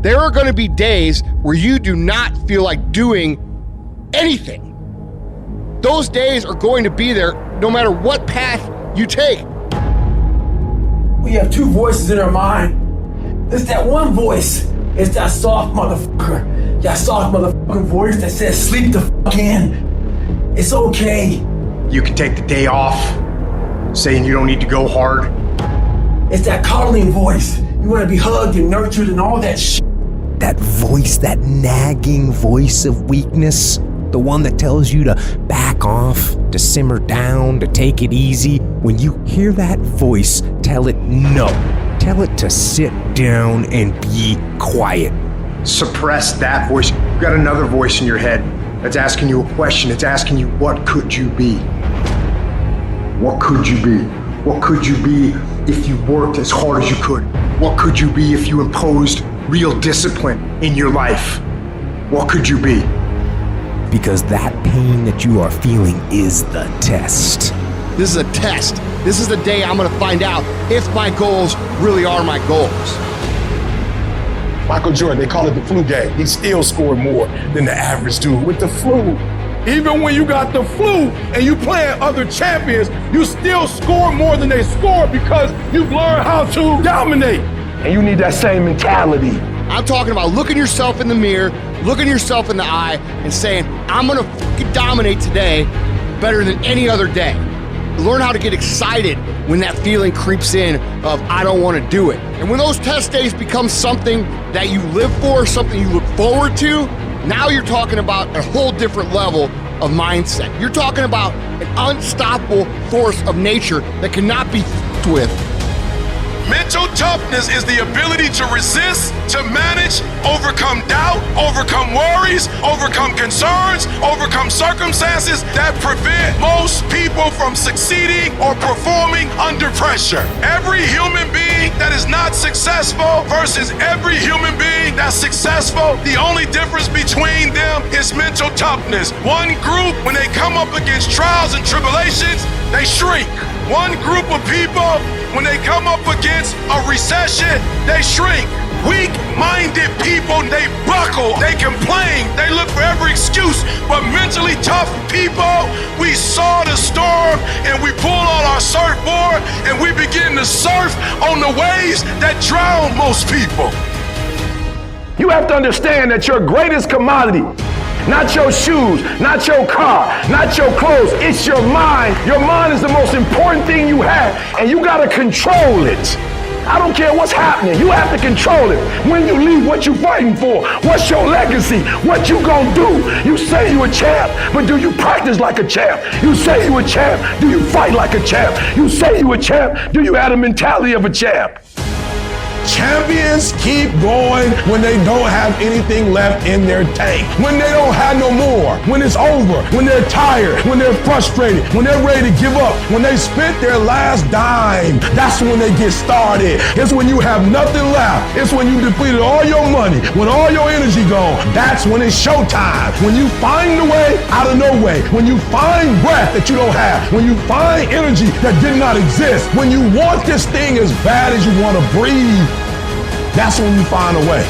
There are going to be days where you do not feel like doing anything. Those days are going to be there no matter what path you take. We have two voices in our mind. It's that one voice. It's that soft motherfucker. That soft motherfucking voice that says, sleep the fuck in. It's okay. You can take the day off, saying you don't need to go hard. It's that coddling voice. You want to be hugged and nurtured and all that shit. That voice, that nagging voice of weakness, the one that tells you to back off, to simmer down, to take it easy. When you hear that voice, tell it no. Tell it to sit down and be quiet. Suppress that voice. You've got another voice in your head that's asking you a question. It's asking you, what could you be? What could you be? What could you be if you worked as hard as you could? What could you be if you imposed real discipline in your life? What could you be? Because that pain that you are feeling is the test. This is a test. This is the day I'm going to find out if my goals really are my goals. Michael Jordan, they call it the flu game. He still scored more than the average dude with the flu. Even when you got the flu and you playing other champions, you still score more than they score because you've learned how to dominate. And you need that same mentality. I'm talking about looking yourself in the mirror, looking yourself in the eye, and saying, I'm gonna fucking dominate today better than any other day. Learn how to get excited when that feeling creeps in of, I don't wanna do it. And when those test days become something that you live for, something you look forward to, now you're talking about a whole different level of mindset. You're talking about an unstoppable force of nature that cannot be f***ed with. Mental toughness is the ability to resist, to manage, overcome doubt, overcome worries, overcome concerns, overcome circumstances that prevent most people from succeeding or performing under pressure. Every human being that is not successful versus every human being that's successful, the only difference between them is mental toughness. One group, when they come up against trials and tribulations, they shrink. One group of people, when they come up against a recession, they shrink. Weak-minded people, they buckle, they complain, they look for every excuse. But mentally tough people, we saw the storm and we pull on our surfboard and we begin to surf on the waves that drown most people. You have to understand that your greatest commodity, not your shoes, not your car, not your clothes, it's your mind. Your mind is the most important thing you have, and you gotta control it. I don't care what's happening, you have to control it. When you leave, what you fighting for? What's your legacy? What you gonna do? You say you a champ, but do you practice like a champ? You say you a champ, do you fight like a champ? You say you a champ, do you have the mentality of a champ? Champions keep going when they don't have anything left in their tank. When they don't have no more. When it's over. When they're tired. When they're frustrated. When they're ready to give up. When they spent their last dime. That's when they get started. It's when you have nothing left. It's when you depleted all your money. When all your energy gone. That's when it's showtime. When you find the way out of no way. When you find breath that you don't have. When you find energy that did not exist. When you want this thing as bad as you want to breathe. That's when you find a way.